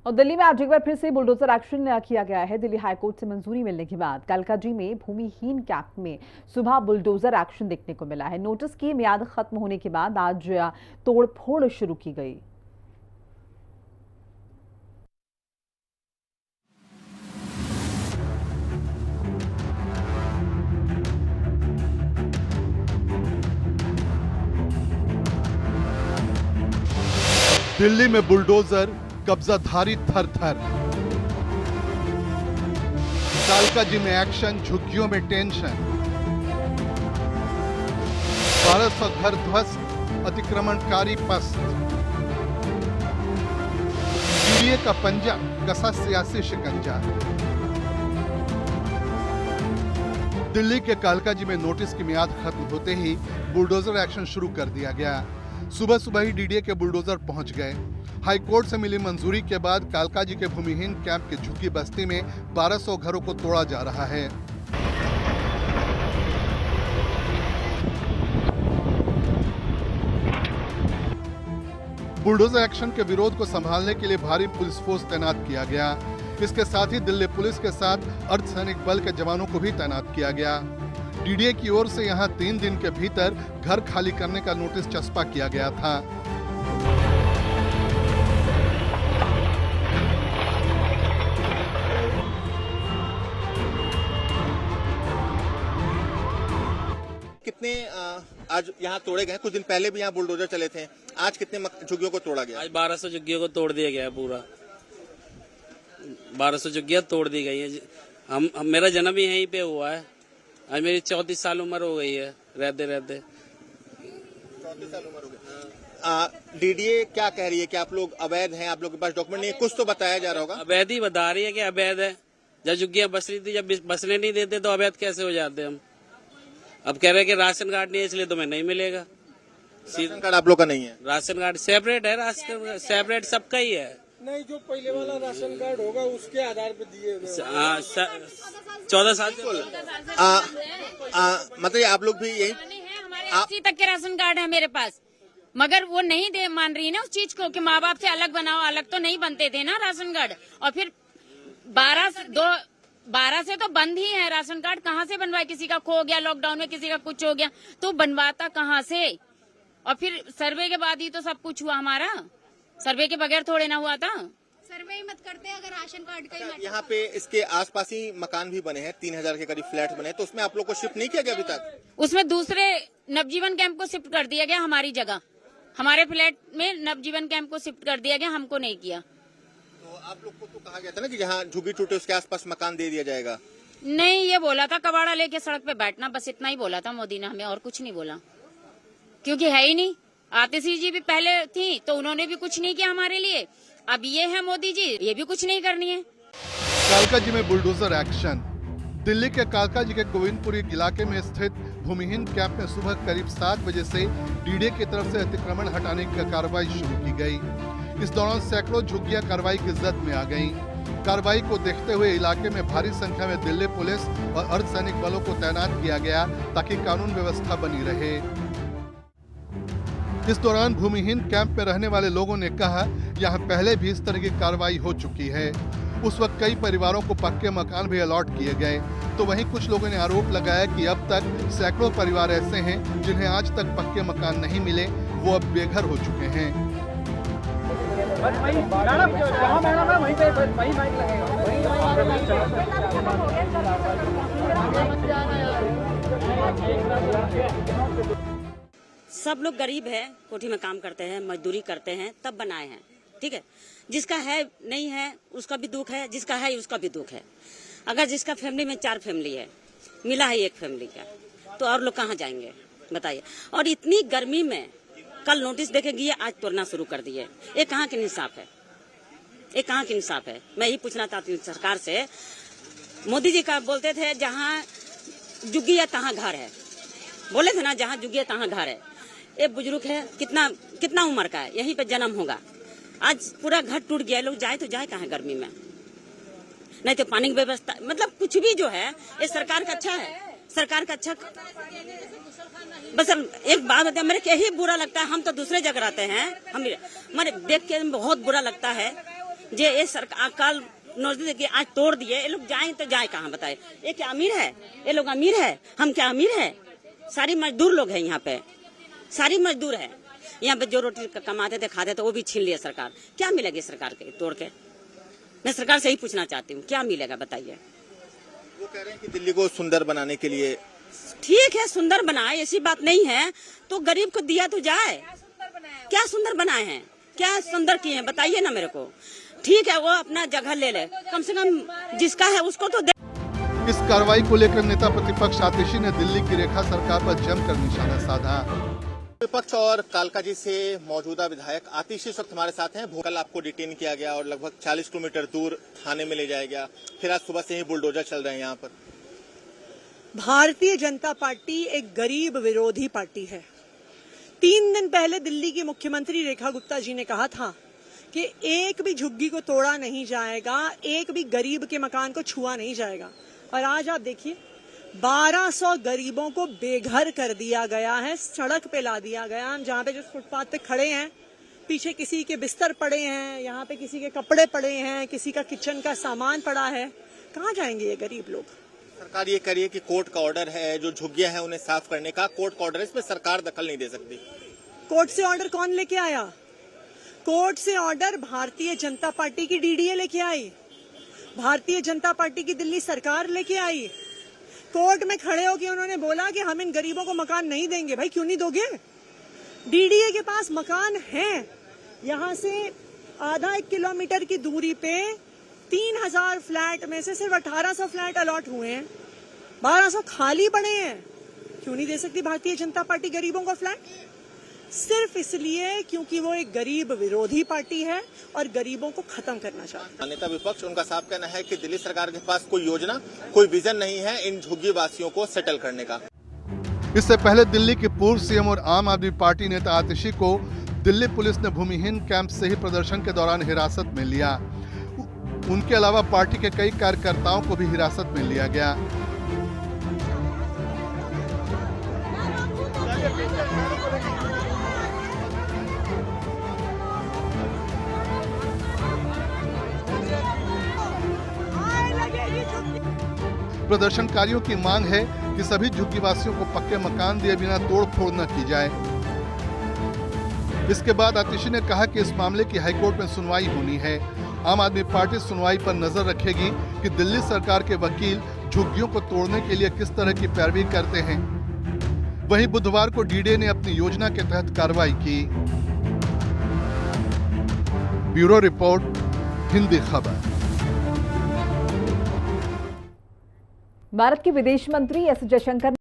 और दिल्ली में आज एक बार फिर से बुलडोजर एक्शन किया गया है। दिल्ली हाईकोर्ट से मंजूरी मिलने के बाद कालकाजी में भूमिहीन कैंप में सुबह बुलडोजर एक्शन देखने को मिला है। नोटिस की मियाद खत्म होने के बाद आज तोड़फोड़ शुरू की गई। दिल्ली में बुलडोजर, कब्जाधारी थर थर। कालकाजी में एक्शन, झुग्गियों में टेंशन। 1200 घर ध्वस्त, अतिक्रमणकारी पस्त। डीडीए का पंजा, कसा सियासी शिकंजा। दिल्ली के कालकाजी में नोटिस की मियाद खत्म होते ही बुलडोजर एक्शन शुरू कर दिया गया। सुबह सुबह ही डीडीए के बुलडोजर पहुंच गए। हाईकोर्ट से मिली मंजूरी के बाद कालकाजी के भूमिहीन कैंप की झुग्गी बस्ती में 1200 घरों को तोड़ा जा रहा है। बुलडोजर एक्शन के विरोध को संभालने के लिए भारी पुलिस फोर्स तैनात किया गया। इसके साथ ही दिल्ली पुलिस के साथ अर्धसैनिक बल के जवानों को भी तैनात किया गया। डीडीए की ओर से यहां 3 दिन के भीतर घर खाली करने का नोटिस चस्पा किया गया था। कितने आज यहाँ तोड़े गए? कुछ दिन पहले भी यहाँ बुलडोजर चले थे। आज कितने झुग्गियों को तोड़ा गया? आज 1200 झुग्गियों को तोड़ दिया गया है। पूरा 1200 झुग्गियां तोड़ दी गई है। मेरा जन्म ही यहीं पे हुआ है। आज मेरी 34 साल उम्र हो गई है रहते रहते। 34 साल उम्र हो गई। डीडीए क्या कह रही है कि आप लोग अवैध हैं, आप लोग के पास डॉक्यूमेंट नहीं है? कुछ तो बताया जा रहा होगा। अवैध ही बता रही है कि अवैध है। जब झुग्गियां बस रही थी, जब बसने नहीं देते तो अवैध कैसे हो जाते हम? अब कह रहे हैं कि राशन कार्ड नहीं है इसलिए तुम्हें नहीं मिलेगा। राशन कार्ड आप लोग का नहीं है? राशन कार्ड सेपरेट है, राशन सेपरेट सबका ही है। नहीं, जो पहले वाला राशन कार्ड होगा उसके आधार पर दिए हुए। 14 साल मतलब आप लोग भी यही? हमारे 80 तक के राशन कार्ड है मेरे पास, मगर वो नहीं दे मान रही है ना उस चीज को कि माँ बाप से अलग बनाओ। अलग तो नहीं बनते थे ना राशन कार्ड। और फिर 12 से तो बंद ही है राशन कार्ड। कहाँ से बनवाए? किसी का खो गया लॉकडाउन में, किसी का कुछ हो गया तो बनवाता कहाँ से? और फिर सर्वे के बाद ही तो सब कुछ हुआ हमारा। सर्वे के बगैर थोड़े ना हुआ था। सर्वे ही मत करते अगर राशन कार्ड का। यहाँ पे इसके आसपास ही मकान भी बने हैं, 3000 के करीब फ्लैट बने हैं, तो उसमें आप लोग को शिफ्ट नहीं किया गया अभी तक? उसमें दूसरे नवजीवन कैंप को शिफ्ट कर दिया गया हमारी जगह। हमारे फ्लैट में नवजीवन कैंप को शिफ्ट कर दिया गया, हमको नहीं किया। तो आप लोग को तो कहा गया था ना कि जहाँ झुग्गी टूटे उसके आसपास मकान दे दिया जाएगा। नहीं, ये बोला था कबाड़ा लेके सड़क पे बैठना, बस इतना ही बोला था मोदी ने हमें, और कुछ नहीं बोला। क्योंकि है ही नहीं। आतिशी जी भी पहले थी तो उन्होंने भी कुछ नहीं किया हमारे लिए। अब ये है मोदी जी, ये भी कुछ नहीं करनी है। कालकाजी में बुलडोजर एक्शन। दिल्ली के कालकाजी के गोविंदपुरी इलाके में स्थित भूमिहीन कैंप में सुबह करीब 7 बजे से डीडीए की तरफ से अतिक्रमण हटाने की कार्रवाई शुरू की गई। इस दौरान सैकड़ों झुग्गियां कार्रवाई की जद में आ गईं। कार्रवाई को देखते हुए इलाके में भारी संख्या में दिल्ली पुलिस और अर्धसैनिक बलों को तैनात किया गया ताकि कानून व्यवस्था बनी रहे। इस दौरान भूमिहीन कैंप में रहने वाले लोगों ने कहा, यहाँ पहले भी इस तरह की कार्रवाई हो चुकी है। उस वक्त कई परिवारों को पक्के मकान भी अलॉट किए गए। तो वहीं कुछ लोगों ने आरोप लगाया कि अब तक सैकड़ों परिवार ऐसे हैं जिन्हें आज तक पक्के मकान नहीं मिले, वो अब बेघर हो चुके हैं। सब लोग गरीब है, कोठी में काम करते हैं, मजदूरी करते हैं, तब बनाए हैं। ठीक है, जिसका है नहीं है उसका भी दुख है, जिसका है उसका भी दुख है। अगर जिसका फैमिली में 4 फैमिली है, मिला है 1 फैमिली का, तो और लोग कहाँ जाएंगे बताइए? और इतनी गर्मी में कल नोटिस देके गए, आज तोड़ना शुरू कर दिए। ये कहाँ के इंसाफ है? ये कहाँ के इंसाफ है? मैं यही पूछना चाहती हूँ सरकार से। मोदी जी का बोलते थे जहाँ जुग्गी है तहाँ घर है, बोले थे ना, जहाँ जुग्गी है तहाँ घर है। एक बुजुर्ग है, कितना उम्र का है, यहीं पे जन्म होगा। आज पूरा घर टूट गया, लोग जाए तो जाए कहाँ गर्मी में? नहीं तो पानी की व्यवस्था, मतलब कुछ भी जो है ये सरकार का अच्छा है। सरकार का अच्छा बस एक बात होती है, मेरे यही बुरा लगता है। हम तो दूसरे जगह रहते हैं, हमारे देख के बहुत बुरा लगता है जे ये सरकार कल नोटिस की आज तोड़ दिए, ये लोग जाए तो जाए कहाँ बताए? ये क्या अमीर है? ये लोग अमीर है? हम क्या अमीर है? सारी मजदूर लोग हैं यहाँ पे, सारी मजदूर है यहाँ पे। जो रोटी कमाते थे खाते थे वो भी छीन लिया सरकार। क्या मिलेगी सरकार के तोड़ के? मैं सरकार से ही पूछना चाहती हूँ, क्या मिलेगा बताइए? वो कह रहे हैं कि दिल्ली को सुंदर बनाने के लिए। ठीक है, सुंदर बनाए, ऐसी बात नहीं है, तो गरीब को दिया तो जाए। क्या सुंदर बनाए हैं? क्या सुंदर किए हैं बताइए ना मेरे को। ठीक है, वो अपना जगह ले ले, कम से कम जिसका है उसको तो दे। इस कार्रवाई को लेकर नेता प्रतिपक्ष आतिशी ने दिल्ली की रेखा सरकार पर जमकर निशाना साधा। विपक्ष और कालकाजी से मौजूदा विधायक आतिशी इस वक्त हमारे साथ हैं। कल आपको डिटेन किया गया और लगभग 40 किलोमीटर दूर थाने में ले जाया गया, फिर आज सुबह से ही बुलडोजर चल रहे हैं यहाँ पर। भारतीय जनता पार्टी एक गरीब विरोधी पार्टी है। 3 दिन पहले दिल्ली की मुख्यमंत्री रेखा गुप्ता जी ने कहा था कि एक भी झुग्गी को तोड़ा नहीं जाएगा, एक भी गरीब के मकान को छुआ नहीं जाएगा। और आज आप देखिए 1200 गरीबों को बेघर कर दिया गया है, सड़क पे ला दिया गया। जहाँ पे जो फुटपाथ पे खड़े हैं, पीछे किसी के बिस्तर पड़े हैं, यहाँ पे किसी के कपड़े पड़े हैं, किसी का किचन का सामान पड़ा है। कहाँ जाएंगे ये गरीब लोग? सरकार ये कह रही है कि कोर्ट का ऑर्डर है, जो झुग्गियां हैं उन्हें साफ करने का कोर्ट का ऑर्डर है, इसमें सरकार दखल नहीं दे सकती। कोर्ट से ऑर्डर कौन लेके आया? कोर्ट से ऑर्डर भारतीय जनता पार्टी की डीडीए लेके आई, भारतीय जनता पार्टी की दिल्ली सरकार लेके आई। कोर्ट में खड़े होकर उन्होंने बोला कि हम इन गरीबों को मकान नहीं देंगे। भाई क्यों नहीं दोगे? डीडीए के पास मकान है। यहाँ से आधा 1 किलोमीटर की दूरी पे 3000 फ्लैट में से सिर्फ 1800 फ्लैट अलॉट हुए हैं, 1200 खाली पड़े हैं। क्यों नहीं दे सकती भारतीय जनता पार्टी गरीबों को फ्लैट? सिर्फ इसलिए क्योंकि वो एक गरीब विरोधी पार्टी है और गरीबों को खत्म करना चाहती है। नेता विपक्ष उनका साफ कहना है कि दिल्ली सरकार के पास कोई योजना, कोई विजन नहीं है इन झुग्गी वासियों को सेटल करने का। इससे पहले दिल्ली के पूर्व सीएम और आम आदमी पार्टी नेता आतिशी को दिल्ली पुलिस ने भूमिहीन कैंप से ही प्रदर्शन के दौरान हिरासत में लिया। उनके अलावा पार्टी के कई कार्यकर्ताओं को भी हिरासत में लिया गया। प्रदर्शनकारियों की मांग है कि सभी झुग्गीवासियों को पक्के मकान दिए बिना तोड़-फोड़ न की जाए। इसके बाद आतिशी ने कहा कि इस मामले की हाईकोर्ट में सुनवाई होनी है। आम आदमी पार्टी सुनवाई पर नजर रखेगी कि दिल्ली सरकार के वकील झुग्गियों को तोड़ने के लिए किस तरह की पैरवी करते हैं। वहीं बुधवार को डीडीए ने अपनी योजना के तहत कार्रवाई की। ब्यूरो रिपोर्ट, हिंदी खबर। भारत के विदेश मंत्री एस जयशंकर